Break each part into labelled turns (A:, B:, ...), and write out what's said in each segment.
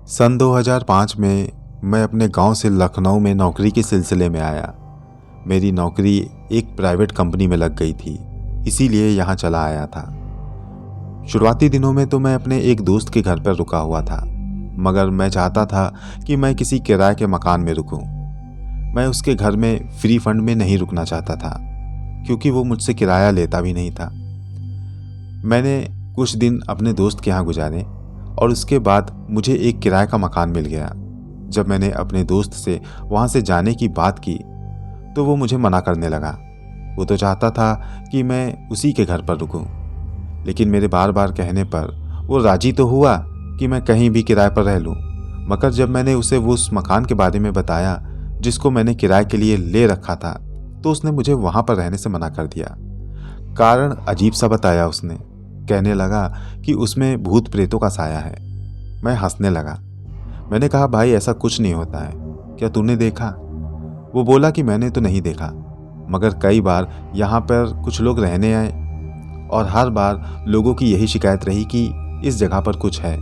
A: सन 2005 में मैं अपने गांव से लखनऊ में नौकरी के सिलसिले में आया। मेरी नौकरी एक प्राइवेट कंपनी में लग गई थी, इसीलिए यहाँ चला आया था। शुरुआती दिनों में तो मैं अपने एक दोस्त के घर पर रुका हुआ था, मगर मैं चाहता था कि मैं किसी किराए के मकान में रुकूं। मैं उसके घर में फ्री फंड में नहीं रुकना चाहता था, क्योंकि वो मुझसे किराया लेता भी नहीं था। मैंने कुछ दिन अपने दोस्त के यहाँ गुजारे और उसके बाद मुझे एक किराए का मकान मिल गया। जब मैंने अपने दोस्त से वहाँ से जाने की बात की तो वो मुझे मना करने लगा। वो तो चाहता था कि मैं उसी के घर पर रुकूं, लेकिन मेरे बार बार कहने पर वो राजी तो हुआ कि मैं कहीं भी किराए पर रह लूं। मगर जब मैंने उसे वो उस मकान के बारे में बताया जिसको मैंने किराए के लिए ले रखा था, तो उसने मुझे वहाँ पर रहने से मना कर दिया। कारण अजीब सा बताया उसने। कहने लगा कि उसमें भूत प्रेतों का साया है। मैं हंसने लगा। मैंने कहा, भाई ऐसा कुछ नहीं होता है, क्या तूने देखा? वो बोला कि मैंने तो नहीं देखा, मगर कई बार यहाँ पर कुछ लोग रहने आए और हर बार लोगों की यही शिकायत रही कि इस जगह पर कुछ है।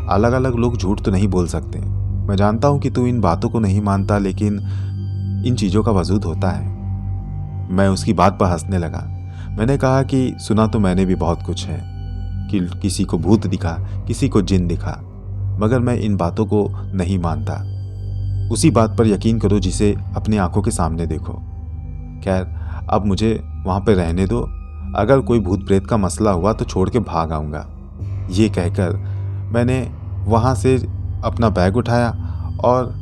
A: अलग अलग लोग झूठ तो नहीं बोल सकते। मैं जानता हूँ कि तू इन बातों को नहीं मानता, लेकिन इन चीज़ों का वजूद होता है। मैं उसकी बात पर हंसने लगा। मैंने कहा कि सुना तो मैंने भी बहुत कुछ है, कि किसी को भूत दिखा, किसी को जिन दिखा, मगर मैं इन बातों को नहीं मानता। उसी बात पर यकीन करो जिसे अपनी आंखों के सामने देखो। खैर, अब मुझे वहाँ पर रहने दो। अगर कोई भूत प्रेत का मसला हुआ तो छोड़ के भाग आऊँगा। ये कहकर मैंने वहाँ से अपना बैग उठाया और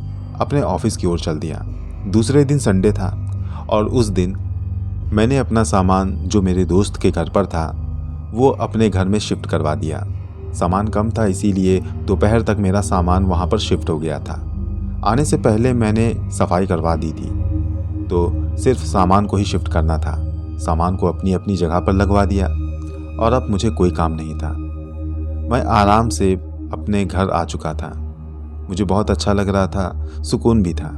A: अपने ऑफिस की ओर चल दिया। दूसरे दिन संडे था और उस दिन मैंने अपना सामान जो मेरे दोस्त के घर पर था वो अपने घर में शिफ्ट करवा दिया। सामान कम था, इसीलिए दोपहर तक मेरा सामान वहाँ पर शिफ्ट हो गया था। आने से पहले मैंने सफाई करवा दी थी, तो सिर्फ सामान को ही शिफ्ट करना था। सामान को अपनी अपनी जगह पर लगवा दिया और अब मुझे कोई काम नहीं था। मैं आराम से अपने घर आ चुका था। मुझे बहुत अच्छा लग रहा था, सुकून भी था।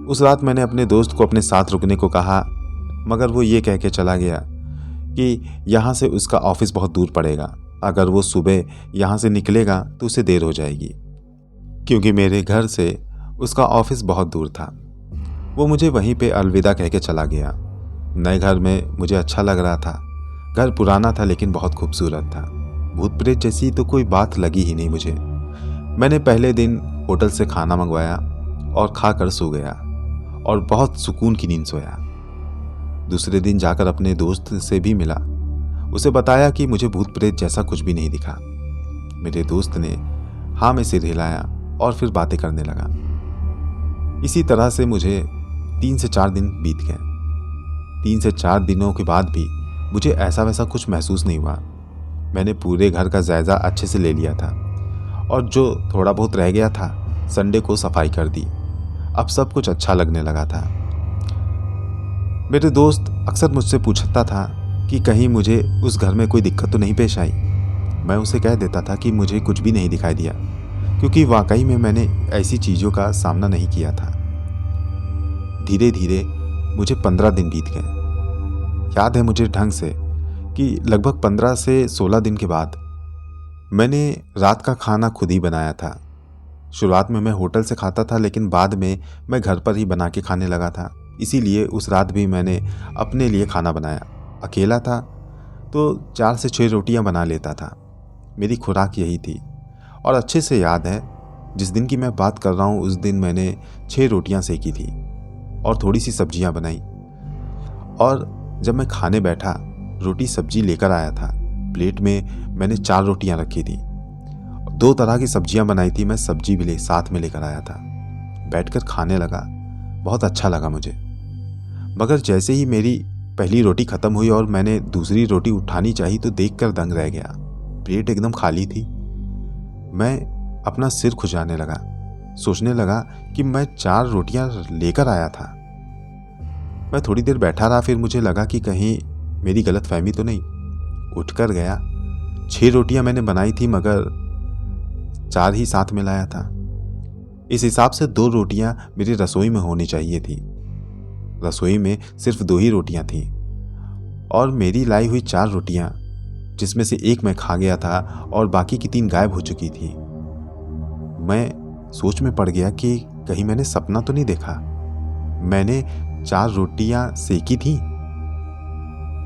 A: उस रात मैंने अपने दोस्त को अपने साथ रुकने को कहा, मगर वो ये कह के चला गया कि यहाँ से उसका ऑफिस बहुत दूर पड़ेगा। अगर वो सुबह यहाँ से निकलेगा तो उसे देर हो जाएगी, क्योंकि मेरे घर से उसका ऑफिस बहुत दूर था। वो मुझे वहीं पे अलविदा कह के चला गया। नए घर में मुझे अच्छा लग रहा था। घर पुराना था लेकिन बहुत खूबसूरत था। भूत प्रेत जैसी तो कोई बात लगी ही नहीं मुझे। मैंने पहले दिन होटल से खाना मंगवाया और खाकर सो गया और बहुत सुकून की नींद सोया। दूसरे दिन जाकर अपने दोस्त से भी मिला। उसे बताया कि मुझे भूत प्रेत जैसा कुछ भी नहीं दिखा। मेरे दोस्त ने हाँ में सिर हिलाया और फिर बातें करने लगा। इसी तरह से मुझे 3 से 4 दिन बीत गए। 3 से 4 दिनों के बाद भी मुझे ऐसा वैसा कुछ महसूस नहीं हुआ। मैंने पूरे घर का जायजा अच्छे से ले लिया था और जो थोड़ा बहुत रह गया था संडे को सफाई कर दी। अब सब कुछ अच्छा लगने लगा था। मेरे दोस्त अक्सर मुझसे पूछता था कि कहीं मुझे उस घर में कोई दिक्कत तो नहीं पेश आई। मैं उसे कह देता था कि मुझे कुछ भी नहीं दिखाई दिया, क्योंकि वाकई में मैंने ऐसी चीज़ों का सामना नहीं किया था। धीरे धीरे मुझे 15 दिन बीत गए। याद है मुझे ढंग से कि लगभग 15 से 16 दिन के बाद मैंने रात का खाना खुद ही बनाया था। शुरुआत में मैं होटल से खाता था, लेकिन बाद में मैं घर पर ही बना के खाने लगा था। इसीलिए उस रात भी मैंने अपने लिए खाना बनाया। अकेला था तो 4 से 6 रोटियां बना लेता था। मेरी खुराक यही थी। और अच्छे से याद है, जिस दिन की मैं बात कर रहा हूँ उस दिन मैंने 6 रोटियां सेकी थी और थोड़ी सी सब्जियां बनाई। और जब मैं खाने बैठा, रोटी सब्जी लेकर आया था। प्लेट में मैंने 4 रोटियां रखी थी। 2 तरह की सब्जियां बनाई थी। मैं सब्जी भी साथ में लेकर आया था। बैठकर खाने लगा। बहुत अच्छा लगा मुझे। मगर जैसे ही मेरी पहली रोटी खत्म हुई और मैंने दूसरी रोटी उठानी चाही तो देखकर दंग रह गया। प्लेट एकदम खाली थी। मैं अपना सिर खुजाने लगा। सोचने लगा कि मैं 4 रोटियां लेकर आया था। मैं थोड़ी देर बैठा रहा, फिर मुझे लगा कि कहीं मेरी गलतफहमी तो नहीं। उठकर गया। 6 रोटियां मैंने बनाई थी, मगर 4 ही साथ में लाया था। इस हिसाब से 2 रोटियां मेरी रसोई में होनी चाहिए थी। रसोई में सिर्फ 2 ही रोटियां थीं और मेरी लाई हुई 4 रोटियां, जिसमें से एक मैं खा गया था और बाकी की 3 गायब हो चुकी थी। मैं सोच में पड़ गया कि कहीं मैंने सपना तो नहीं देखा। मैंने 4 रोटियां सेकी थी।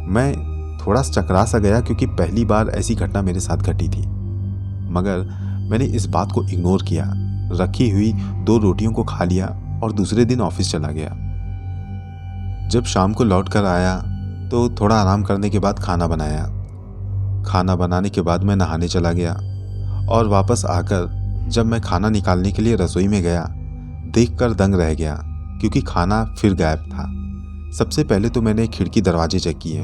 A: मैं थोड़ा चकरा सा गया क्योंकि पहली बार ऐसी घटना मेरे साथ घटी थी, मगर मैंने इस बात को इग्नोर किया। रखी हुई 2 रोटियों को खा लिया और दूसरे दिन ऑफिस चला गया। जब शाम को लौट कर आया तो थोड़ा आराम करने के बाद खाना बनाया। खाना बनाने के बाद मैं नहाने चला गया और वापस आकर जब मैं खाना निकालने के लिए रसोई में गया, देखकर दंग रह गया क्योंकि खाना फिर गायब था। सबसे पहले तो मैंने खिड़की दरवाजे चेक किए,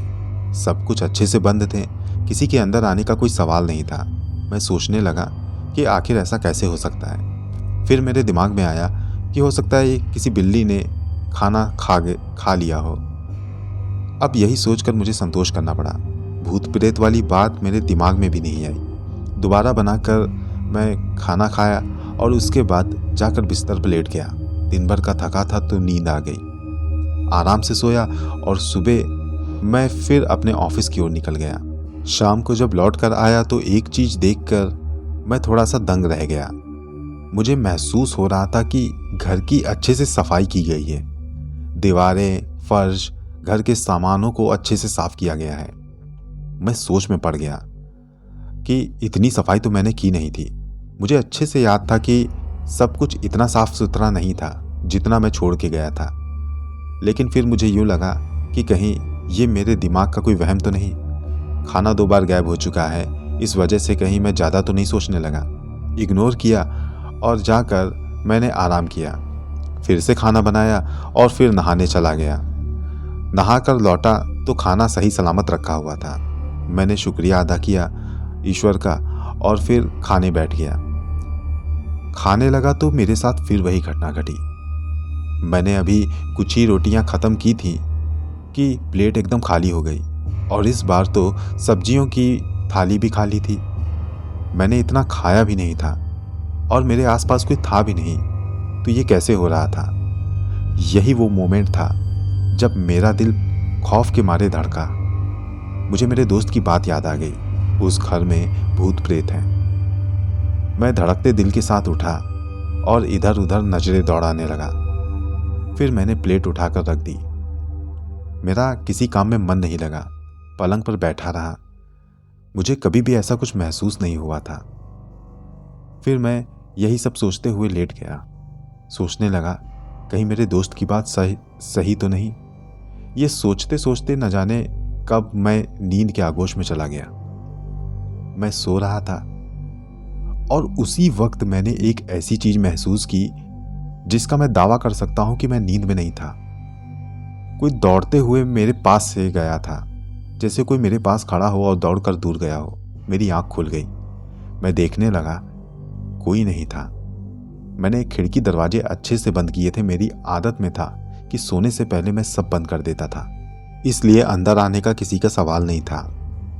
A: सब कुछ अच्छे से बंद थे, किसी के अंदर आने का कोई सवाल नहीं था। मैं सोचने लगा कि आखिर ऐसा कैसे हो सकता है। फिर मेरे दिमाग में आया कि हो सकता है किसी बिल्ली ने खाना खा लिया हो। अब यही सोचकर मुझे संतोष करना पड़ा। भूत प्रेत वाली बात मेरे दिमाग में भी नहीं आई। दोबारा बनाकर मैं खाना खाया और उसके बाद जाकर बिस्तर पर लेट गया। दिन भर का थका था तो नींद आ गई। आराम से सोया और सुबह मैं फिर अपने ऑफिस की ओर निकल गया। शाम को जब लौट कर आया तो एक चीज देखकर मैं थोड़ा सा दंग रह गया। मुझे महसूस हो रहा था कि घर की अच्छे से सफाई की गई है। दीवारें, फर्श, घर के सामानों को अच्छे से साफ किया गया है। मैं सोच में पड़ गया कि इतनी सफाई तो मैंने की नहीं थी। मुझे अच्छे से याद था कि सब कुछ इतना साफ सुथरा नहीं था जितना मैं छोड़ के गया था। लेकिन फिर मुझे यूँ लगा कि कहीं ये मेरे दिमाग का कोई वहम तो नहीं। खाना 2 बार गायब हो चुका है, इस वजह से कहीं मैं ज़्यादा तो नहीं सोचने लगा। इग्नोर किया और जाकर मैंने आराम किया। फिर से खाना बनाया और फिर नहाने चला गया। नहाकर लौटा तो खाना सही सलामत रखा हुआ था। मैंने शुक्रिया अदा किया ईश्वर का और फिर खाने बैठ गया। खाने लगा तो मेरे साथ फिर वही घटना घटी। मैंने अभी कुछ ही रोटियां ख़त्म की थी कि प्लेट एकदम खाली हो गई और इस बार तो सब्जियों की थाली भी खाली थी। मैंने इतना खाया भी नहीं था और मेरे आसपास कोई था भी नहीं, तो ये कैसे हो रहा था। यही वो मोमेंट था जब मेरा दिल खौफ के मारे धड़का। मुझे मेरे दोस्त की बात याद आ गई, उस घर में भूत प्रेत हैं। मैं धड़कते दिल के साथ उठा और इधर उधर नजरें दौड़ाने लगा। फिर मैंने प्लेट उठाकर रख दी। मेरा किसी काम में मन नहीं लगा, पलंग पर बैठा रहा। मुझे कभी भी ऐसा कुछ महसूस नहीं हुआ था। फिर मैं यही सब सोचते हुए लेट गया। सोचने लगा कहीं मेरे दोस्त की बात सही तो नहीं। ये सोचते सोचते न जाने कब मैं नींद के आगोश में चला गया। मैं सो रहा था और उसी वक्त मैंने एक ऐसी चीज महसूस की जिसका मैं दावा कर सकता हूं कि मैं नींद में नहीं था। कोई दौड़ते हुए मेरे पास से गया था, जैसे कोई मेरे पास खड़ा हो और दौड़कर दूर गया हो। मेरी आंख खुल गई। मैं देखने लगा, कोई नहीं था। मैंने खिड़की दरवाजे अच्छे से बंद किए थे। मेरी आदत में था कि सोने से पहले मैं सब बंद कर देता था, इसलिए अंदर आने का किसी का सवाल नहीं था।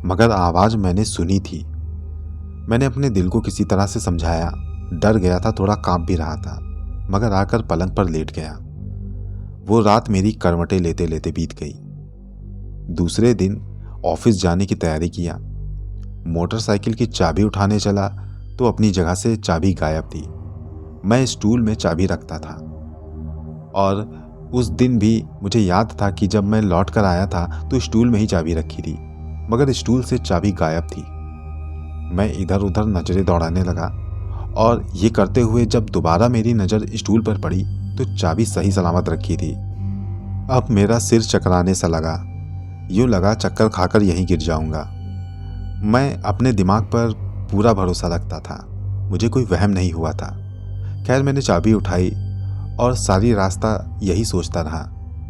A: मगर आवाज मैंने सुनी थी। मैंने अपने दिल को किसी तरह से समझाया। डर गया था, थोड़ा कांप भी रहा था, मगर आकर पलंग पर लेट गया। वो रात मेरी करवटें लेते लेते बीत गई। दूसरे दिन ऑफिस जाने की तैयारी किया। मोटरसाइकिल की चाबी उठाने चला तो अपनी जगह से चाबी गायब थी। मैं स्टूल में चाबी रखता था और उस दिन भी मुझे याद था कि जब मैं लौट कर आया था तो स्टूल में ही चाबी रखी थी, मगर स्टूल से चाबी गायब थी। मैं इधर उधर नजरें दौड़ाने लगा और ये करते हुए जब दोबारा मेरी नज़र स्टूल पर पड़ी तो चाबी सही सलामत रखी थी। अब मेरा सिर चकराने सा लगा। यूँ लगा चक्कर खाकर यहीं गिर जाऊंगा। मैं अपने दिमाग पर पूरा भरोसा रखता था, मुझे कोई वहम नहीं हुआ था। खैर मैंने चाबी उठाई और सारी रास्ता यही सोचता रहा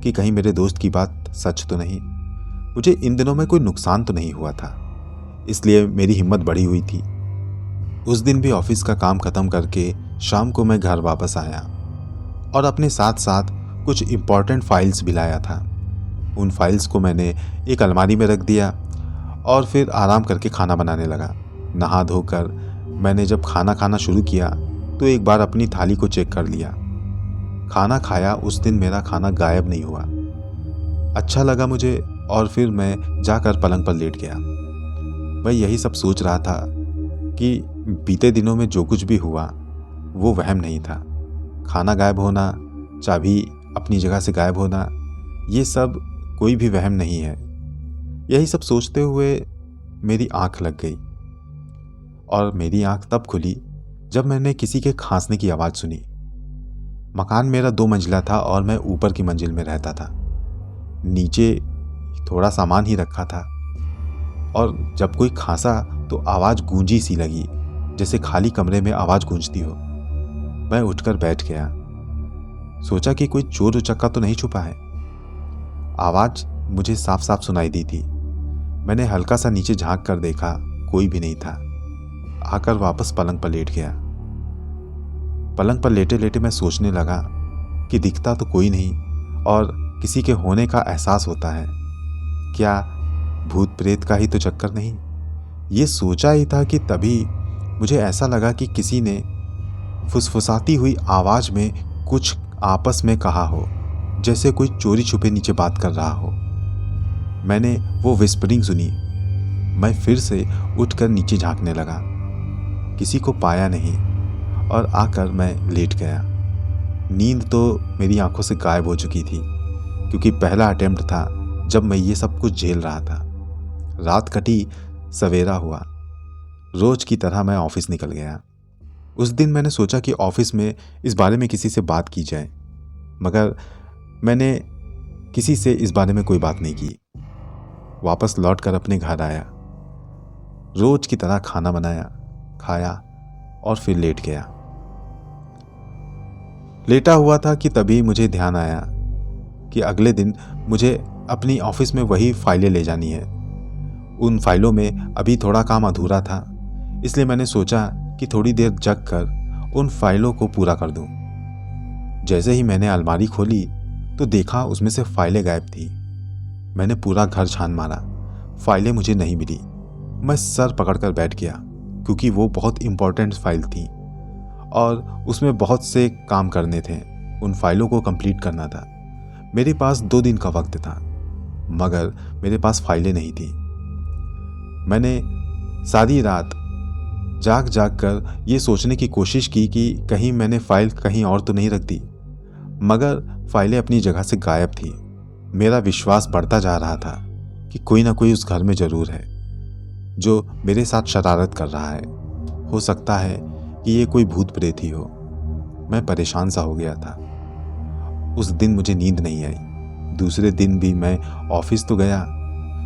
A: कि कहीं मेरे दोस्त की बात सच तो नहीं। मुझे इन दिनों में कोई नुकसान तो नहीं हुआ था, इसलिए मेरी हिम्मत बढ़ी हुई थी। उस दिन भी ऑफिस का काम खत्म करके शाम को मैं घर वापस आया और अपने साथ साथ कुछ इम्पॉर्टेंट फाइल्स भी लाया था। उन फाइल्स को मैंने एक अलमारी में रख दिया और फिर आराम करके खाना बनाने लगा। नहा धोकर मैंने जब खाना खाना शुरू किया तो एक बार अपनी थाली को चेक कर लिया। खाना खाया। उस दिन मेरा खाना गायब नहीं हुआ। अच्छा लगा मुझे और फिर मैं जाकर पलंग पर लेट गया। मैं यही सब सोच रहा था कि बीते दिनों में जो कुछ भी हुआ वो वहम नहीं था। खाना गायब होना, चाबी अपनी जगह से गायब होना, ये सब कोई भी वहम नहीं है। यही सब सोचते हुए मेरी आंख लग गई और मेरी आंख तब खुली जब मैंने किसी के खांसने की आवाज़ सुनी। मकान मेरा 2 मंजिला था और मैं ऊपर की मंजिल में रहता था। नीचे थोड़ा सामान ही रखा था और जब कोई खांसा तो आवाज़ गूंजी सी लगी, जैसे खाली कमरे में आवाज़ गूंजती हो। मैं उठकर बैठ गया, सोचा कि कोई चोर उचक्का तो नहीं छुपा है। आवाज़ मुझे साफ साफ सुनाई दी थी। मैंने हल्का सा नीचे झांक कर देखा, कोई भी नहीं था। आकर वापस पलंग पर लेट गया। पलंग पर लेटे लेटे मैं सोचने लगा कि दिखता तो कोई नहीं और किसी के होने का एहसास होता है, क्या भूत प्रेत का ही तो चक्कर नहीं। ये सोचा ही था कि तभी मुझे ऐसा लगा कि किसी ने फुसफुसाती हुई आवाज़ में कुछ आपस में कहा हो, जैसे कोई चोरी छुपे नीचे बात कर रहा हो। मैंने वो विस्परिंग सुनी। मैं फिर से उठकर नीचे झांकने लगा, किसी को पाया नहीं और आकर मैं लेट गया। नींद तो मेरी आंखों से गायब हो चुकी थी, क्योंकि पहला अटेम्प्ट था जब मैं ये सब कुछ झेल रहा था। रात कटी, सवेरा हुआ। रोज की तरह मैं ऑफिस निकल गया। उस दिन मैंने सोचा कि ऑफिस में इस बारे में किसी से बात की जाए, मगर मैंने किसी से इस बारे में कोई बात नहीं की। वापस लौटकर अपने घर आया, रोज की तरह खाना बनाया, खाया और फिर लेट गया। लेटा हुआ था कि तभी मुझे ध्यान आया कि अगले दिन मुझे अपनी ऑफिस में वही फाइलें ले जानी है। उन फाइलों में अभी थोड़ा काम अधूरा था, इसलिए मैंने सोचा कि थोड़ी देर जग कर उन फाइलों को पूरा कर दूं। जैसे ही मैंने अलमारी खोली तो देखा उसमें से फाइलें गायब थी। मैंने पूरा घर छान मारा, फाइलें मुझे नहीं मिली। मैं सर पकड़कर बैठ गया, क्योंकि वो बहुत इम्पोर्टेंट फाइल थी और उसमें बहुत से काम करने थे। उन फाइलों को कंप्लीट करना था। मेरे पास 2 दिन का वक्त था, मगर मेरे पास फाइलें नहीं थी। मैंने सारी रात जाग जाग कर ये सोचने की कोशिश की कि कहीं मैंने फाइल कहीं और तो नहीं रख दी, मगर फाइलें अपनी जगह से गायब थी। मेरा विश्वास बढ़ता जा रहा था कि कोई ना कोई उस घर में ज़रूर है जो मेरे साथ शरारत कर रहा है। हो सकता है कि ये कोई भूत प्रेत ही हो। मैं परेशान सा हो गया था। उस दिन मुझे नींद नहीं आई। दूसरे दिन भी मैं ऑफिस तो गया,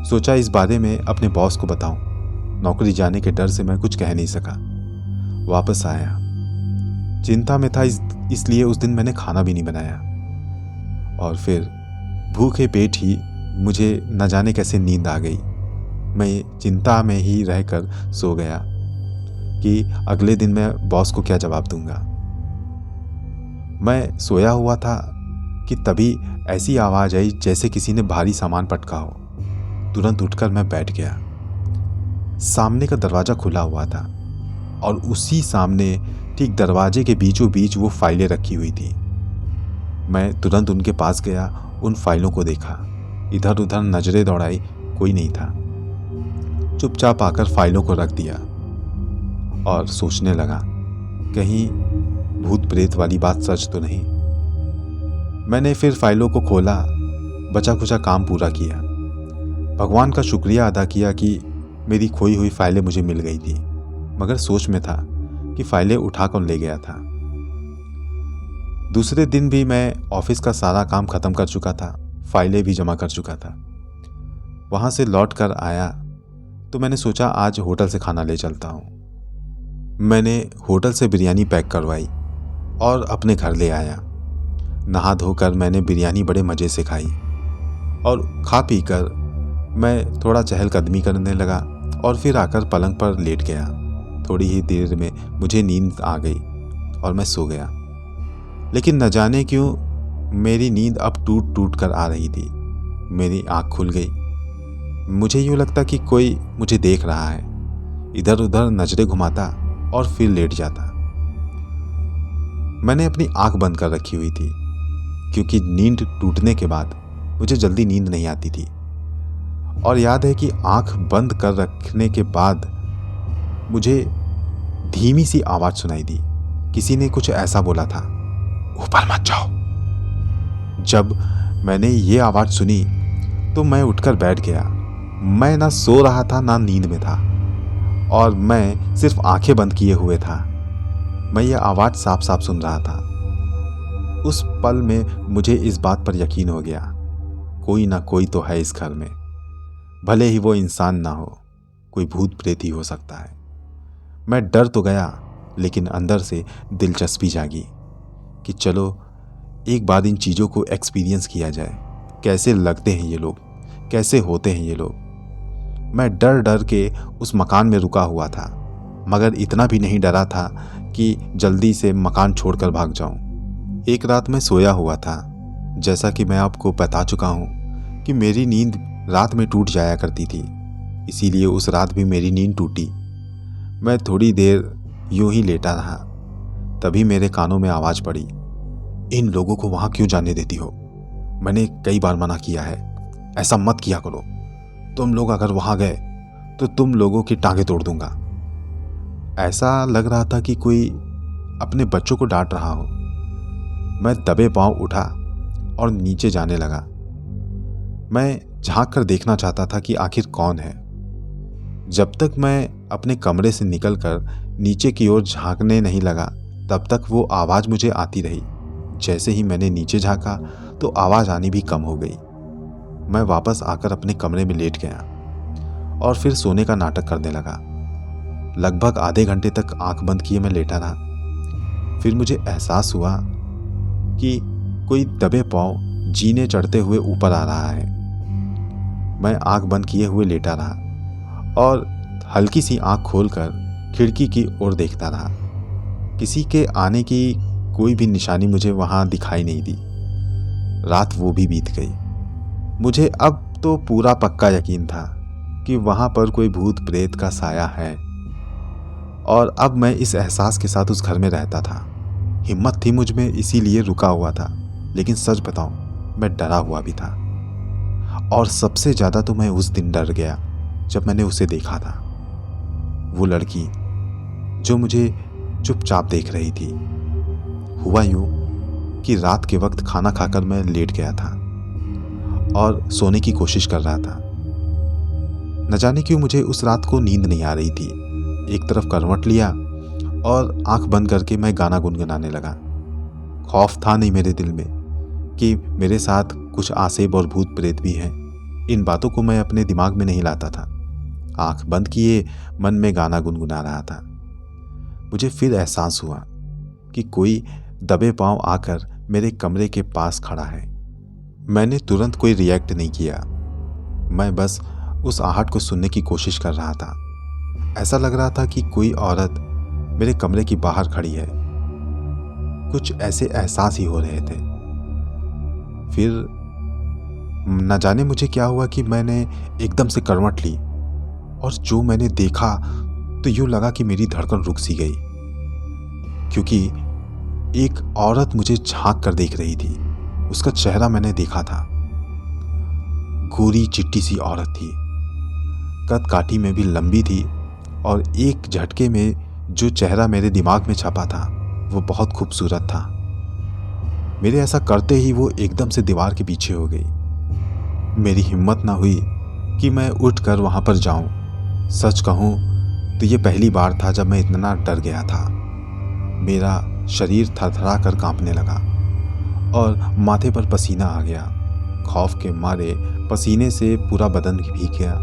A: सोचा इस बारे में अपने बॉस को बताऊं। नौकरी जाने के डर से मैं कुछ कह नहीं सका। वापस आया, चिंता में था, इसलिए उस दिन मैंने खाना भी नहीं बनाया और फिर भूखे पेट ही मुझे न जाने कैसे नींद आ गई। मैं चिंता में ही रहकर सो गया कि अगले दिन मैं बॉस को क्या जवाब दूंगा। मैं सोया हुआ था कि तभी ऐसी आवाज़ आई जैसे किसी ने भारी सामान पटका हो। तुरंत उठकर मैं बैठ गया। सामने का दरवाज़ा खुला हुआ था और उसी सामने ठीक दरवाजे के बीचों बीच वो फाइलें रखी हुई थी। मैं तुरंत उनके पास गया, उन फाइलों को देखा, इधर उधर नजरें दौड़ाई, कोई नहीं था। चुपचाप आकर फाइलों को रख दिया और सोचने लगा, कहीं भूत प्रेत वाली बात सच तो नहीं। मैंने फिर फाइलों को खोला, बचा खुचा काम पूरा किया। भगवान का शुक्रिया अदा किया कि मेरी खोई हुई फाइलें मुझे मिल गई थी, मगर सोच में था कि फाइलें उठाकर ले गया था। दूसरे दिन भी मैं ऑफिस का सारा काम खत्म कर चुका था, फाइलें भी जमा कर चुका था। वहाँ से लौट कर आया तो मैंने सोचा आज होटल से खाना ले चलता हूँ। मैंने होटल से बिरयानी पैक करवाई और अपने घर ले आया। नहा धोकर मैंने बिरयानी बड़े मज़े से खाई और खा पी कर मैं थोड़ा चहलकदमी करने लगा और फिर आकर पलंग पर लेट गया। थोड़ी ही देर में मुझे नींद आ गई और मैं सो गया। लेकिन न जाने क्यों मेरी नींद अब टूट टूट कर आ रही थी। मेरी आँख खुल गई। मुझे यूँ लगता कि कोई मुझे देख रहा है। इधर उधर नजरें घुमाता और फिर लेट जाता। मैंने अपनी आँख बंद कर रखी हुई थी, क्योंकि नींद टूटने के बाद मुझे जल्दी नींद नहीं आती थी। और याद है कि आँख बंद कर रखने के बाद मुझे धीमी सी आवाज़ सुनाई दी, किसी ने कुछ ऐसा बोला था, ऊपर मत जाओ। जब मैंने ये आवाज़ सुनी तो मैं उठकर बैठ गया। मैं ना सो रहा था ना नींद में था, और मैं सिर्फ आंखें बंद किए हुए था। मैं ये आवाज़ साफ साफ सुन रहा था। उस पल में मुझे इस बात पर यकीन हो गया, कोई ना कोई तो है इस घर में। भले ही वो इंसान ना हो, कोई भूत प्रेत ही हो सकता है। मैं डर तो गया, लेकिन अंदर से दिलचस्पी जागी कि चलो एक बार इन चीज़ों को एक्सपीरियंस किया जाए। कैसे लगते हैं ये लोग, कैसे होते हैं ये लोग। मैं डर डर के उस मकान में रुका हुआ था, मगर इतना भी नहीं डरा था कि जल्दी से मकान छोड़कर भाग जाऊं। एक रात मैं सोया हुआ था। जैसा कि मैं आपको बता चुका हूं कि मेरी नींद रात में टूट जाया करती थी, इसीलिए उस रात भी मेरी नींद टूटी। मैं थोड़ी देर यूं ही लेटा रहा, तभी मेरे कानों में आवाज़ पड़ी, इन लोगों को वहाँ क्यों जाने देती हो? मैंने कई बार मना किया है, ऐसा मत किया करो। तुम लोग अगर वहाँ गए तो तुम लोगों की टांगें तोड़ दूंगा। ऐसा लग रहा था कि कोई अपने बच्चों को डांट रहा हो। मैं दबे पांव उठा और नीचे जाने लगा। मैं झांक कर देखना चाहता था कि आखिर कौन है। जब तक मैं अपने कमरे से निकलकर नीचे की ओर झांकने नहीं लगा, तब तक वो आवाज़ मुझे आती रही। जैसे ही मैंने नीचे झांका तो आवाज़ आनी भी कम हो गई। मैं वापस आकर अपने कमरे में लेट गया और फिर सोने का नाटक करने लगा। लगभग आधे घंटे तक आंख बंद किए मैं लेटा रहा। फिर मुझे एहसास हुआ कि कोई दबे पांव जीने चढ़ते हुए ऊपर आ रहा है। मैं आंख बंद किए हुए लेटा रहा और हल्की सी आंख खोलकर खिड़की की ओर देखता रहा। किसी के आने की कोई भी निशानी मुझे वहां दिखाई नहीं दी। रात वो भी बीत गई। मुझे अब तो पूरा पक्का यकीन था कि वहां पर कोई भूत प्रेत का साया है, और अब मैं इस एहसास के साथ उस घर में रहता था। हिम्मत थी मुझ में, इसीलिए रुका हुआ था। लेकिन सच बताऊं, मैं डरा हुआ भी था। और सबसे ज्यादा तो मैं उस दिन डर गया जब मैंने उसे देखा था। वो लड़की जो मुझे चुपचाप देख रही थी। हुआ यूं कि रात के वक्त खाना खाकर मैं लेट गया था और सोने की कोशिश कर रहा था। न जाने क्यों मुझे उस रात को नींद नहीं आ रही थी। एक तरफ करवट लिया और आंख बंद करके मैं गाना गुनगुनाने लगा। खौफ था नहीं मेरे दिल में कि मेरे साथ कुछ आसेब और भूत प्रेत भी हैं। इन बातों को मैं अपने दिमाग में नहीं लाता था। आंख बंद किए मन में गाना गुनगुना रहा था। मुझे फिर एहसास हुआ कि कोई दबे पांव आकर मेरे कमरे के पास खड़ा है। मैंने तुरंत कोई रिएक्ट नहीं किया। मैं बस उस आहट को सुनने की कोशिश कर रहा था। ऐसा लग रहा था कि कोई औरत मेरे कमरे की बाहर खड़ी है। कुछ ऐसे एहसास ही हो रहे थे। फिर न जाने मुझे क्या हुआ कि मैंने एकदम से करवट ली, और जो मैंने देखा तो यूं लगा कि मेरी धड़कन रुक सी गई, क्योंकि एक औरत मुझे झांक कर देख रही थी। उसका चेहरा मैंने देखा था। गोरी चिट्टी सी औरत थी, कद काठी में भी लंबी थी, और एक झटके में जो चेहरा मेरे दिमाग में छपा था वो बहुत खूबसूरत था। मेरे ऐसा करते ही वो एकदम से दीवार के पीछे हो गई। मेरी हिम्मत ना हुई कि मैं उठकर वहां पर जाऊं। सच कहूं तो ये पहली बार था जब मैं इतना डर गया था। मेरा शरीर थरथरा कर कांपने लगा और माथे पर पसीना आ गया। खौफ के मारे पसीने से पूरा बदन भीग गया।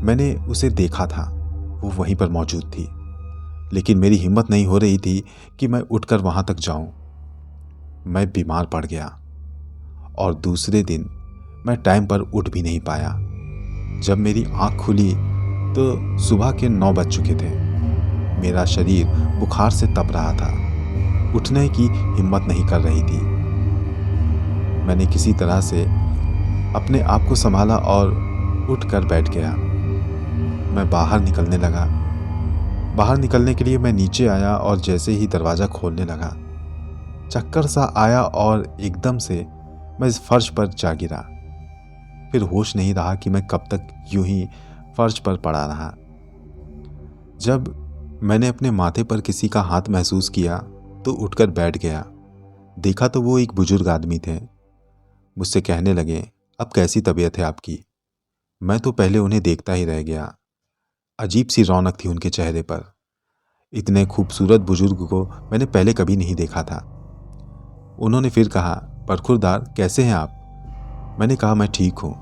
A: मैंने उसे देखा था, वो वहीं पर मौजूद थी, लेकिन मेरी हिम्मत नहीं हो रही थी कि मैं उठकर वहां तक जाऊं। मैं बीमार पड़ गया और दूसरे दिन मैं टाइम पर उठ भी नहीं पाया। जब मेरी आंख खुली तो सुबह के 9 बज चुके थे। मेरा शरीर बुखार से तप रहा था, उठने की हिम्मत नहीं कर रही थी। मैंने किसी तरह से अपने आप को संभाला और उठकर बैठ गया। मैं बाहर निकलने लगा। बाहर निकलने के लिए मैं नीचे आया और जैसे ही दरवाज़ा खोलने लगा, चक्कर सा आया और एकदम से मैं इस फर्श पर जा गिरा। फिर होश नहीं रहा कि मैं कब तक यूं ही फर्श पर पड़ा रहा। जब मैंने अपने माथे पर किसी का हाथ महसूस किया तो उठकर बैठ गया। देखा तो वो एक बुजुर्ग आदमी थे। मुझसे कहने लगे, अब कैसी तबीयत है आपकी? मैं तो पहले उन्हें देखता ही रह गया। अजीब सी रौनक थी उनके चेहरे पर। इतने खूबसूरत बुजुर्ग को मैंने पहले कभी नहीं देखा था। उन्होंने फिर कहा, परखुरदार कैसे हैं आप? मैंने कहा, मैं ठीक हूँ।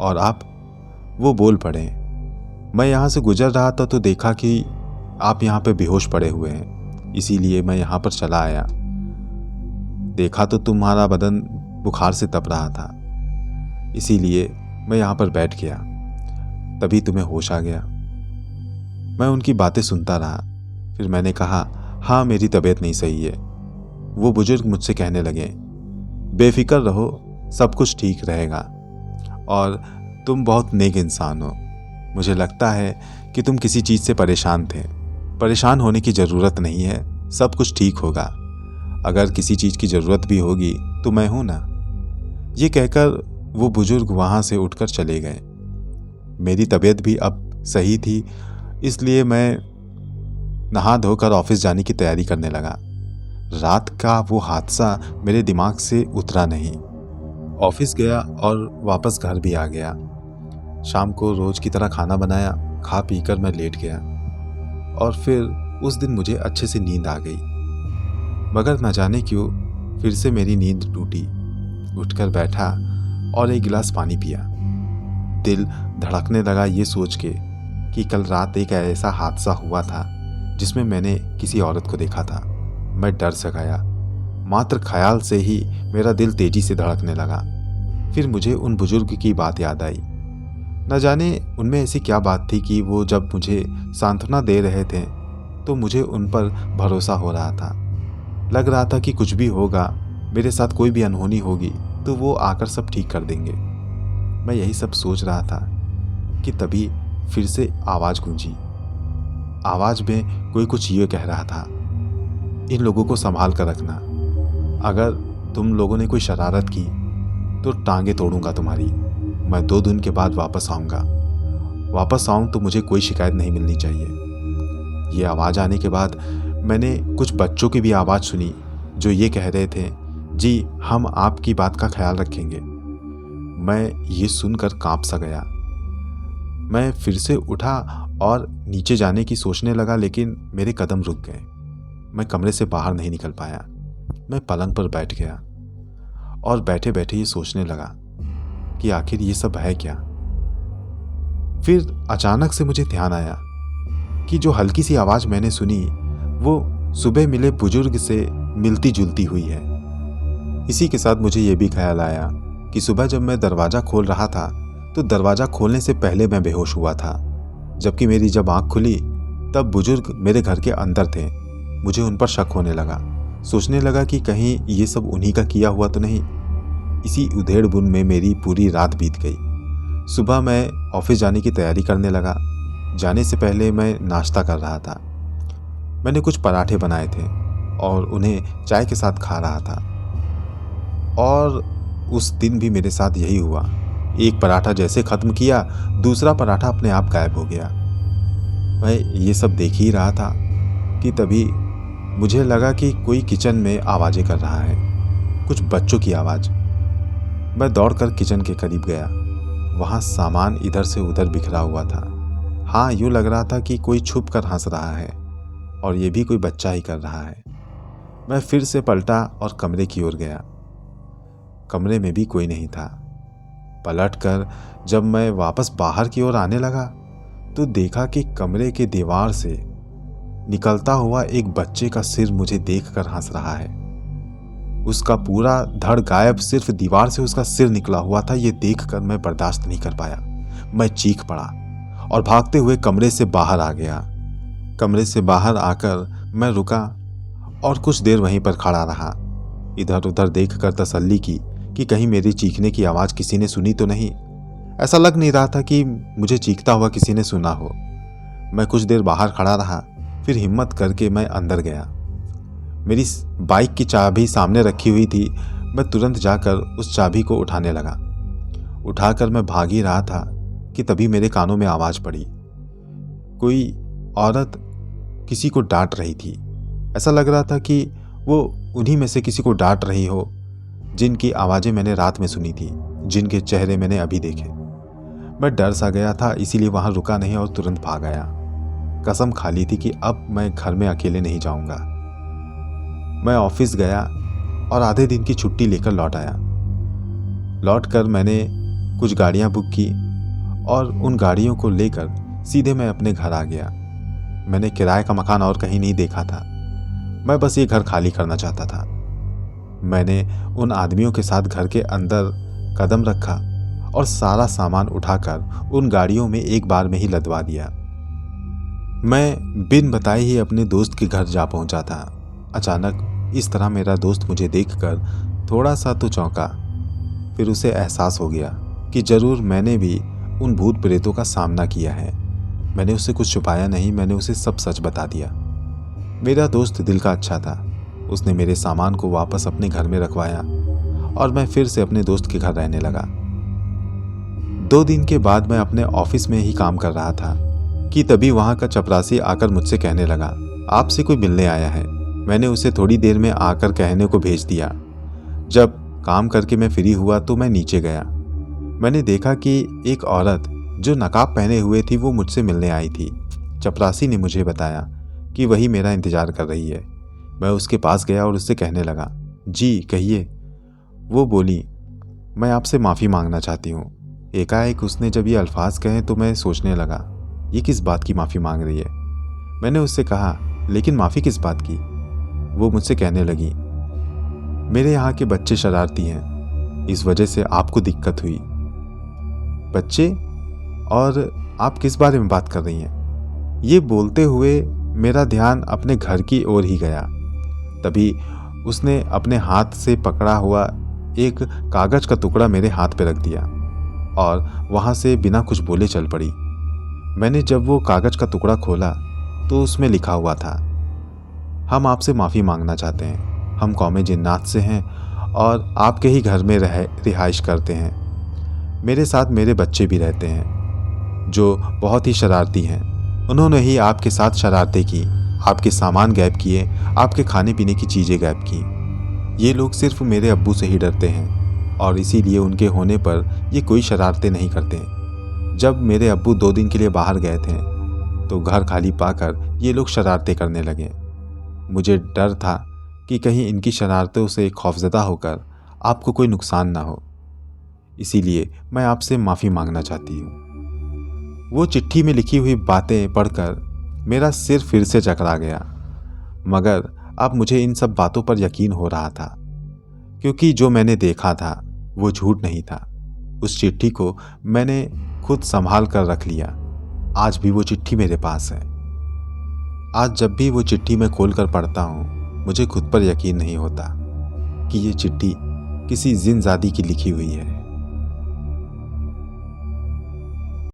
A: और आप? वो बोल पड़े, मैं यहाँ से गुजर रहा था तो देखा कि आप यहाँ पे बेहोश पड़े हुए हैं, इसीलिए मैं यहाँ पर चला आया। देखा तो तुम्हारा बदन बुखार से तप रहा था, इसीलिए मैं यहाँ पर बैठ गया। तभी तुम्हें होश आ गया। मैं उनकी बातें सुनता रहा। फिर मैंने कहा, हाँ मेरी तबीयत नहीं सही है। वो बुजुर्ग मुझसे कहने लगे, बेफिक्र रहो, सब कुछ ठीक रहेगा और तुम बहुत नेक इंसान हो। मुझे लगता है कि तुम किसी चीज़ से परेशान थे। परेशान होने की ज़रूरत नहीं है, सब कुछ ठीक होगा। अगर किसी चीज़ की ज़रूरत भी होगी तो मैं हूं ना। ये कहकर वो बुजुर्ग वहाँ से उठकर चले गए। मेरी तबीयत भी अब सही थी, इसलिए मैं नहा धोकर ऑफिस जाने की तैयारी करने लगा। रात का वो हादसा मेरे दिमाग से उतरा नहीं। ऑफिस गया और वापस घर भी आ गया। शाम को रोज की तरह खाना बनाया, खा पी कर मैं लेट गया और फिर उस दिन मुझे अच्छे से नींद आ गई। मगर न जाने क्यों फिर से मेरी नींद टूटी। उठकर बैठा और एक गिलास पानी पिया। दिल धड़कने लगा ये सोच के कि कल रात एक ऐसा हादसा हुआ था जिसमें मैंने किसी औरत को देखा था। मैं डर सा गया। मात्र ख्याल से ही मेरा दिल तेजी से धड़कने लगा। फिर मुझे उन बुजुर्ग की बात याद आई। न जाने उनमें ऐसी क्या बात थी कि वो जब मुझे सांत्वना दे रहे थे तो मुझे उन पर भरोसा हो रहा था। लग रहा था कि कुछ भी होगा, मेरे साथ कोई भी अनहोनी होगी तो वो आकर सब ठीक कर देंगे। मैं यही सब सोच रहा था कि तभी फिर से आवाज़ गूंजी। आवाज़ में कोई कुछ ये कह रहा था, इन लोगों को संभाल कर रखना। अगर तुम लोगों ने कोई शरारत की तो टांगे तोड़ूंगा तुम्हारी। मैं 2 दिन के बाद वापस आऊँगा। वापस आऊँ तो मुझे कोई शिकायत नहीं मिलनी चाहिए। ये आवाज़ आने के बाद मैंने कुछ बच्चों की भी आवाज़ सुनी जो ये कह रहे थे, जी हम आपकी बात का ख्याल रखेंगे। मैं ये सुनकर कांप सा गया। मैं फिर से उठा और नीचे जाने की सोचने लगा, लेकिन मेरे कदम रुक गए। मैं कमरे से बाहर नहीं निकल पाया। मैं पलंग पर बैठ गया और बैठे बैठे ये सोचने लगा कि आखिर ये सब है क्या। फिर अचानक से मुझे ध्यान आया कि जो हल्की सी आवाज़ मैंने सुनी वो सुबह मिले बुजुर्ग से मिलती जुलती हुई है। इसी के साथ मुझे ये भी ख्याल आया कि सुबह जब मैं दरवाज़ा खोल रहा था तो दरवाज़ा खोलने से पहले मैं बेहोश हुआ था, जबकि मेरी जब आँख खुली तब बुजुर्ग मेरे घर के अंदर थे। मुझे उन पर शक होने लगा। सोचने लगा कि कहीं ये सब उन्हीं का किया हुआ तो नहीं। इसी उधेड़-बुन में मेरी पूरी रात बीत गई। सुबह मैं ऑफिस जाने की तैयारी करने लगा। जाने से पहले मैं नाश्ता कर रहा था। मैंने कुछ पराठे बनाए थे और उन्हें चाय के साथ खा रहा था। और उस दिन भी मेरे साथ यही हुआ। एक पराठा जैसे ख़त्म किया, दूसरा पराठा अपने आप गायब हो गया। मैं ये सब देख ही रहा था कि तभी मुझे लगा कि कोई किचन में आवाज़ें कर रहा है, कुछ बच्चों की आवाज़। मैं दौड़कर किचन के करीब गया। वहाँ सामान इधर से उधर बिखरा हुआ था। हाँ, यूँ लग रहा था कि कोई छुप कर हंस रहा है और ये भी कोई बच्चा ही कर रहा है। मैं फिर से पलटा और कमरे की ओर गया। कमरे में भी कोई नहीं था। पलटकर जब मैं वापस बाहर की ओर आने लगा तो देखा कि कमरे के दीवार से निकलता हुआ एक बच्चे का सिर मुझे देखकर हंस रहा है। उसका पूरा धड़ गायब, सिर्फ दीवार से उसका सिर निकला हुआ था। ये देखकर मैं बर्दाश्त नहीं कर पाया। मैं चीख पड़ा और भागते हुए कमरे से बाहर आ गया। कमरे से बाहर आकर मैं रुका और कुछ देर वहीं पर खड़ा रहा। इधर उधर देखकर तसल्ली की कि कहीं मेरी चीखने की आवाज़ किसी ने सुनी तो नहीं। ऐसा लग नहीं रहा था कि मुझे चीखता हुआ किसी ने सुना हो। मैं कुछ देर बाहर खड़ा रहा, फिर हिम्मत करके मैं अंदर गया। मेरी बाइक की चाबी सामने रखी हुई थी। मैं तुरंत जाकर उस चाबी को उठाने लगा। उठाकर मैं भाग ही रहा था कि तभी मेरे कानों में आवाज़ पड़ी। कोई औरत किसी को डांट रही थी। ऐसा लग रहा था कि वो उन्हीं में से किसी को डांट रही हो जिनकी आवाज़ें मैंने रात में सुनी थी, जिनके चेहरे मैंने अभी देखे। मैं डर सा गया था, इसीलिए वहाँ रुका नहीं और तुरंत भाग आया। कसम खा ली थी कि अब मैं घर में अकेले नहीं जाऊँगा। मैं ऑफिस गया और आधे दिन की छुट्टी लेकर लौट आया। लौट कर मैंने कुछ गाड़ियाँ बुक की और उन गाड़ियों को लेकर सीधे मैं अपने घर आ गया। मैंने किराए का मकान और कहीं नहीं देखा था। मैं बस ये घर खाली करना चाहता था। मैंने उन आदमियों के साथ घर के अंदर कदम रखा और सारा सामान उठाकर उन गाड़ियों में एक बार में ही लदवा दिया। मैं बिन बताए ही अपने दोस्त के घर जा पहुंचा था। अचानक इस तरह मेरा दोस्त मुझे देखकर थोड़ा सा तो चौंका। फिर उसे एहसास हो गया कि जरूर मैंने भी उन भूत प्रेतों का सामना किया है। मैंने उससे कुछ छुपाया नहीं, मैंने उसे सब सच बता दिया। मेरा दोस्त दिल का अच्छा था। उसने मेरे सामान को वापस अपने घर में रखवाया और मैं फिर से अपने दोस्त के घर रहने लगा। 2 दिन के बाद मैं अपने ऑफिस में ही काम कर रहा था कि तभी वहाँ का चपरासी आकर मुझसे कहने लगा, आपसे कोई मिलने आया है। मैंने उसे थोड़ी देर में आकर कहने को भेज दिया। जब काम करके मैं फ्री हुआ तो मैं नीचे गया। मैंने देखा कि एक औरत जो नकाब पहने हुए थी वो मुझसे मिलने आई थी। चपरासी ने मुझे बताया कि वही मेरा इंतजार कर रही है। मैं उसके पास गया और उससे कहने लगा, जी कहिए। वो बोली, मैं आपसे माफ़ी मांगना चाहती हूँ। एकाएक उसने जब ये अल्फाज कहे तो मैं सोचने लगा, ये किस बात की माफ़ी मांग रही है। मैंने उससे कहा, लेकिन माफ़ी किस बात की। वो मुझसे कहने लगी, मेरे यहाँ के बच्चे शरारती हैं, इस वजह से आपको दिक्कत हुई। बच्चे? और आप किस बारे में बात कर रही हैं? ये बोलते हुए मेरा ध्यान अपने घर की ओर ही गया। तभी उसने अपने हाथ से पकड़ा हुआ एक कागज का टुकड़ा मेरे हाथ पे रख दिया और वहाँ से बिना कुछ बोले चल पड़ी। मैंने जब वो कागज का टुकड़ा खोला तो उसमें लिखा हुआ था, हम आपसे माफ़ी मांगना चाहते हैं। हम कौमे जिन्नात से हैं और आपके ही घर में रिहाइश करते हैं। मेरे साथ मेरे बच्चे भी रहते हैं जो बहुत ही शरारती हैं। उन्होंने ही आपके साथ शरारतें की, आपके सामान गायब किए, आपके खाने पीने की चीज़ें गायब की। ये लोग सिर्फ मेरे अब्बू से ही डरते हैं और इसीलिए उनके होने पर ये कोई शरारतें नहीं करते। जब मेरे अब्बू 2 दिन के लिए बाहर गए थे तो घर खाली पाकर ये लोग शरारतें करने लगे। मुझे डर था कि कहीं इनकी शरारतों से खौफजदा होकर आपको कोई नुकसान ना हो, इसीलिए मैं आपसे माफ़ी मांगना चाहती हूँ। वो चिट्ठी में लिखी हुई बातें पढ़कर मेरा सिर फिर से चकरा गया, मगर अब मुझे इन सब बातों पर यकीन हो रहा था क्योंकि जो मैंने देखा था वो झूठ नहीं था। उस चिट्ठी को मैंने खुद संभाल कर रख लिया। आज भी वो चिट्ठी मेरे पास है। आज जब भी वो चिट्ठी मैं खोल कर पढ़ता हूँ मुझे खुद पर यकीन नहीं होता कि ये चिट्ठी किसी जिनजादी की लिखी हुई है।